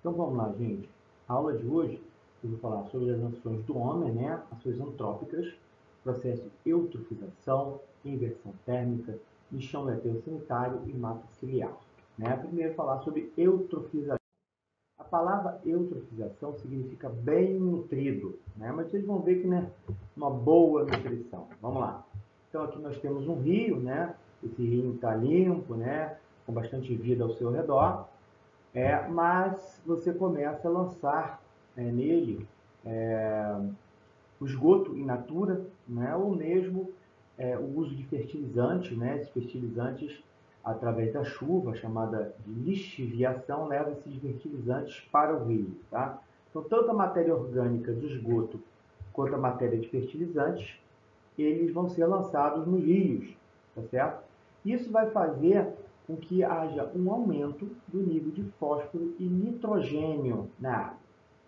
Então vamos lá, gente. A aula de hoje eu vou falar sobre as ações do homem, né? Ações antrópicas, processo de eutrofização, inversão térmica, lixão meteossanitário e mata ciliar. Né? Primeiro falar sobre eutrofização. A palavra eutrofização significa bem nutrido, né? Mas vocês vão ver que né, uma boa nutrição. Vamos lá. Então aqui nós temos um rio, né? Esse rio está limpo, né? Com bastante vida ao seu redor. Mas você começa a lançar nele o esgoto in natura, né? Ou mesmo o uso de fertilizantes, né? Esses fertilizantes, através da chuva, chamada de lixiviação, leva esses fertilizantes para o rio. Tá? Então, tanto a matéria orgânica do esgoto quanto a matéria de fertilizantes, eles vão ser lançados nos rios, tá certo? Isso vai fazer com que haja um aumento do nível de fósforo e nitrogênio na água.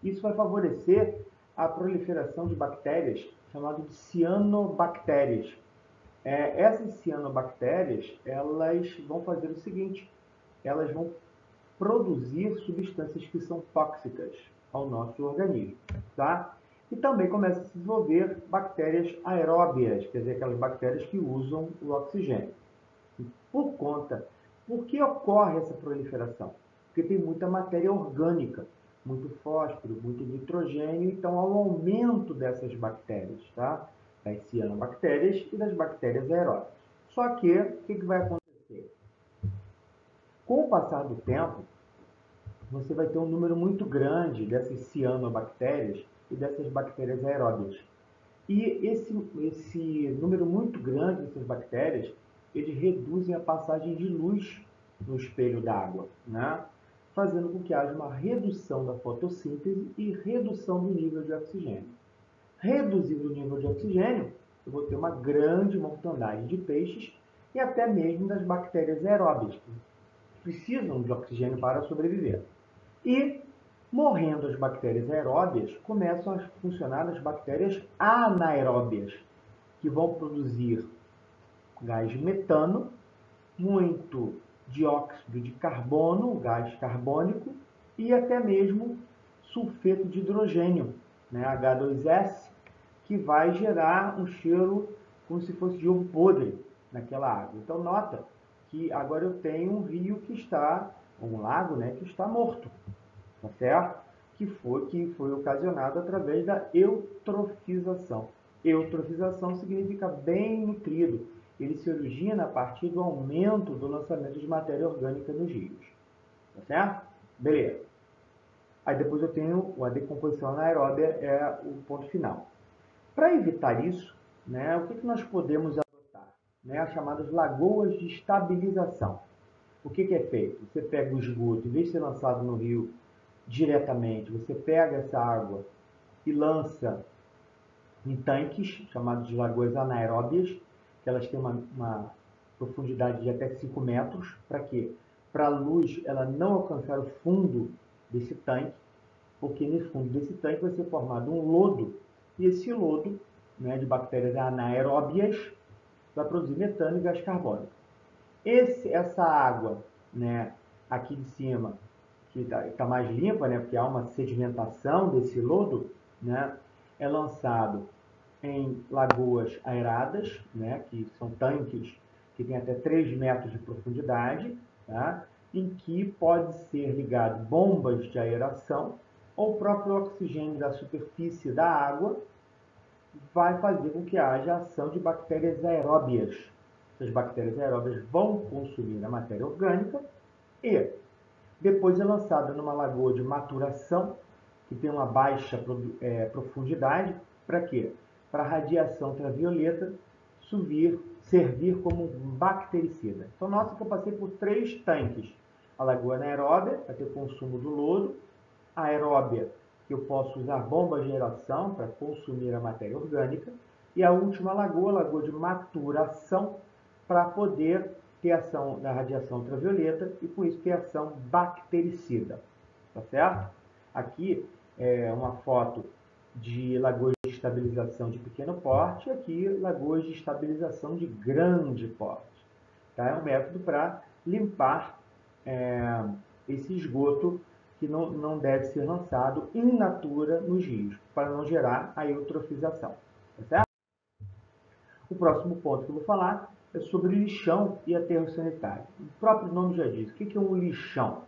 Isso vai favorecer a proliferação de bactérias chamadas de cianobactérias. Essas cianobactérias, elas vão fazer o seguinte, elas vão produzir substâncias que são tóxicas ao nosso organismo, tá? E também começa a se desenvolver bactérias aeróbias, quer dizer, aquelas bactérias que usam o oxigênio. Por que ocorre essa proliferação? Porque tem muita matéria orgânica, muito fósforo, muito nitrogênio, então há um aumento dessas bactérias, tá? Das cianobactérias e das bactérias aeróbias. Só que, o que vai acontecer? Com o passar do tempo, você vai ter um número muito grande dessas cianobactérias e dessas bactérias aeróbias. E esse número muito grande dessas bactérias, eles reduzem a passagem de luz no espelho d'água, né? Fazendo com que haja uma redução da fotossíntese e redução do nível de oxigênio. Reduzindo o nível de oxigênio, eu vou ter uma grande mortandade de peixes e até mesmo das bactérias aeróbias, que precisam de oxigênio para sobreviver. E, morrendo as bactérias aeróbias, começam a funcionar as bactérias anaeróbias, que vão produzir gás metano, muito dióxido de carbono, gás carbônico, e até mesmo sulfeto de hidrogênio, né, H2S, que vai gerar um cheiro como se fosse de ovo podre naquela água. Então, nota que agora eu tenho um rio que está, um lago, né, que está morto, tá certo? Que foi ocasionado através da eutrofização. Eutrofização significa bem nutrido. Ele se origina a partir do aumento do lançamento de matéria orgânica nos rios. Tá certo? Beleza. Aí depois eu tenho a decomposição anaeróbia, é o ponto final. Para evitar isso, né, o que nós podemos adotar? Né, as chamadas lagoas de estabilização. O que é feito? Você pega o esgoto, em vez de ser lançado no rio diretamente, você pega essa água e lança em tanques, chamados de lagoas anaeróbias, que elas têm uma profundidade de até 5 metros. Para quê? Para a luz ela não alcançar o fundo desse tanque, porque no fundo desse tanque vai ser formado um lodo, e esse lodo, né, de bactérias anaeróbias vai produzir metano e gás carbônico. Essa água, né, aqui de cima, que está mais limpa, né, porque há uma sedimentação desse lodo, né, é lançado em lagoas aeradas, né, que são tanques que têm até 3 metros de profundidade, tá, em que pode ser ligado bombas de aeração ou o próprio oxigênio da superfície da água vai fazer com que haja ação de bactérias aeróbias. Essas bactérias aeróbias vão consumir a matéria orgânica e depois é lançada numa lagoa de maturação, que tem uma baixa profundidade. Para quê? Para a radiação ultravioleta servir como um bactericida. Então, nossa, que eu passei por 3 tanques. A lagoa anaeróbia, para ter o consumo do lodo. A aeróbia, que eu posso usar bombas de aeração para consumir a matéria orgânica. E a última lagoa, a lagoa de maturação, para poder ter ação da radiação ultravioleta e com isso ter ação bactericida, tá certo? Aqui é uma foto de lagoas de estabilização de pequeno porte e aqui lagoas de estabilização de grande porte. Tá? É um método para limpar esse esgoto que não deve ser lançado in natura nos rios, para não gerar a eutrofização. Tá certo? O próximo ponto que eu vou falar é sobre lixão e aterro sanitário. O próprio nome já diz. O que é um lixão?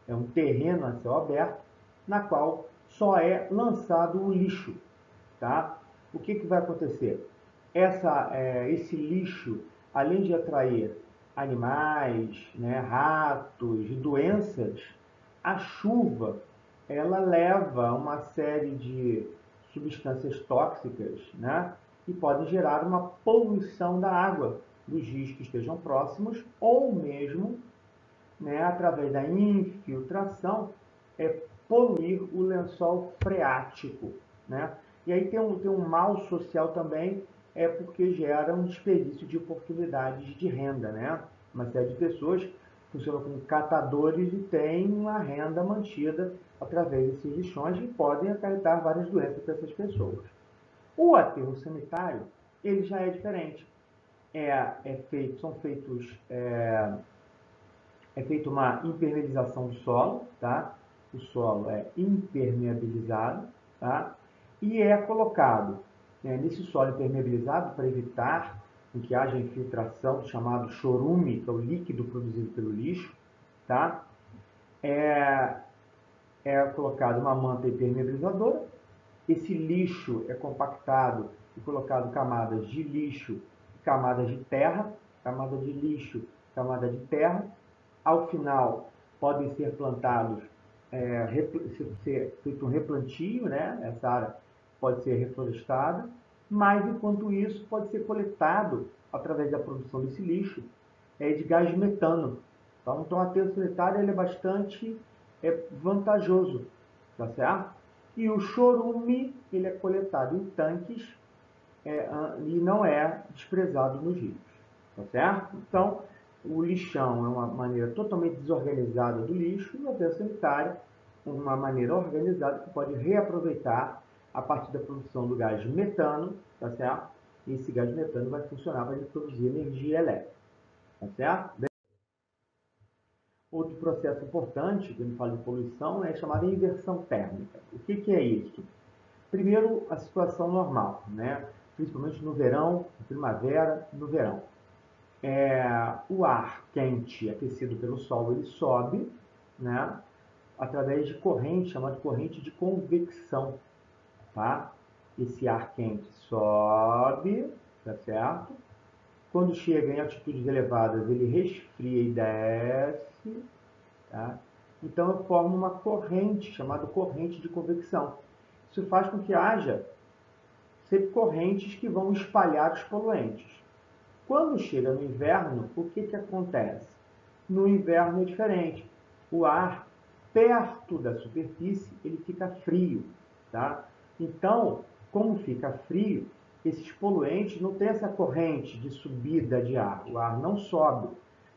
É um terreno a céu aberto na qual só é lançado o lixo. Tá? O que vai acontecer? Esse lixo, além de atrair animais, né, ratos e doenças, a chuva ela leva uma série de substâncias tóxicas, né, que podem gerar uma poluição da água dos rios que estejam próximos ou mesmo, né, através da infiltração, poluir o lençol freático, né? E aí tem um mal social também, porque gera um desperdício de oportunidades de renda, né? Uma série de pessoas funcionam como catadores e têm uma renda mantida através desses lixões e podem acarretar várias doenças para essas pessoas. O aterro sanitário, ele já é diferente. É feita uma impermeabilização do solo, tá? O solo é impermeabilizado, tá? E é colocado, né, nesse solo impermeabilizado para evitar que haja infiltração, chamado chorume, que é o líquido produzido pelo lixo, tá? É colocada uma manta impermeabilizadora, esse lixo é compactado e colocado camadas de lixo e camadas de terra, camada de lixo, camada de terra. Ao final, podem ser plantados, ser feito um replantio, né? Essa área pode ser reflorestada, mas enquanto isso pode ser coletado através da produção desse lixo de gás metano. Então, o aterro sanitário ele é bastante vantajoso, tá certo? E o chorume ele é coletado em tanques e não é desprezado nos rios, tá certo? Então, o lixão é uma maneira totalmente desorganizada do lixo e o aterro sanitário uma maneira organizada que pode reaproveitar a partir da produção do gás metano, tá certo? E esse gás metano vai funcionar para produzir energia elétrica, tá certo? Outro processo importante, quando fala de poluição, é chamada inversão térmica. O que é isso? Primeiro, a situação normal, né? Principalmente no verão, na primavera, no verão. O ar quente, aquecido pelo sol, ele sobe, né? Através de corrente, chamada corrente de convecção, tá? Esse ar quente sobe, tá certo? Quando chega em altitudes elevadas, ele resfria e desce, tá? Então, forma uma corrente, chamada corrente de convecção. Isso faz com que haja sempre correntes que vão espalhar os poluentes. Quando chega no inverno, o que acontece? No inverno é diferente. O ar perto da superfície ele fica frio, tá? Então, como fica frio, esses poluentes não têm essa corrente de subida de ar. O ar não sobe.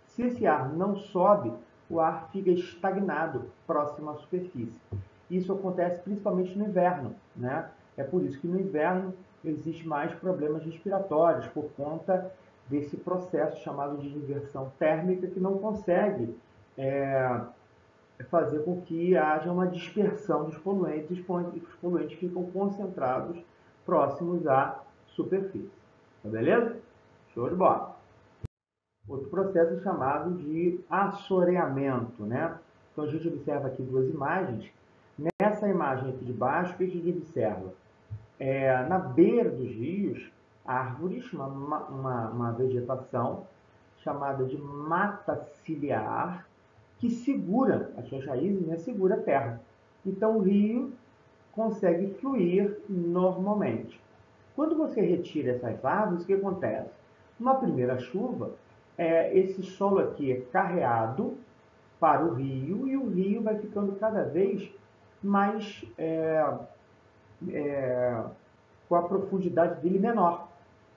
Se esse ar não sobe, o ar fica estagnado próximo à superfície. Isso acontece principalmente no inverno, né? É por isso que no inverno existe mais problemas respiratórios por conta desse processo chamado de inversão térmica que não consegue fazer com que haja uma dispersão dos poluentes e os poluentes ficam concentrados próximos à superfície. Tá beleza? Show de bola! Outro processo é chamado de assoreamento, né? Então a gente observa aqui duas imagens. Nessa imagem aqui de baixo, o que a gente observa? Na beira dos rios, árvores, uma vegetação chamada de mata ciliar, que segura, as suas raízes, né, segura a terra. Então o rio consegue fluir normalmente. Quando você retira essas árvores, o que acontece? Numa primeira chuva, esse solo aqui é carreado para o rio e o rio vai ficando cada vez mais com a profundidade dele menor,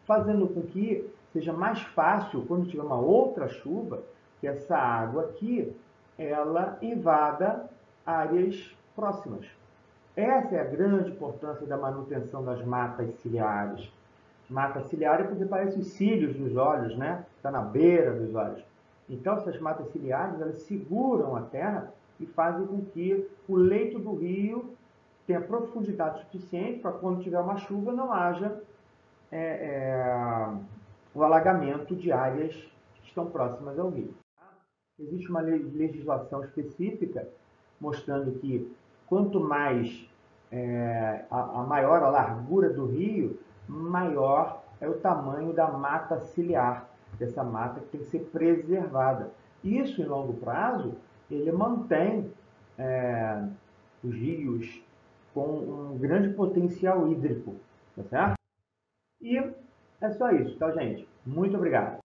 fazendo com que seja mais fácil, quando tiver uma outra chuva, que essa água aqui, ela invada áreas próximas. Essa é a grande importância da manutenção das matas ciliares. Mata ciliar é porque parece os cílios dos olhos, né? Está na beira dos olhos. Então, essas matas ciliares, elas seguram a terra e fazem com que o leito do rio tenha profundidade suficiente para quando tiver uma chuva não haja o alagamento de áreas que estão próximas ao rio. Existe uma legislação específica mostrando que quanto mais a maior a largura do rio, maior é o tamanho da mata ciliar, dessa mata que tem que ser preservada. Isso, em longo prazo, ele mantém os rios com um grande potencial hídrico, tá certo? E é só isso, tá, gente? Muito obrigado.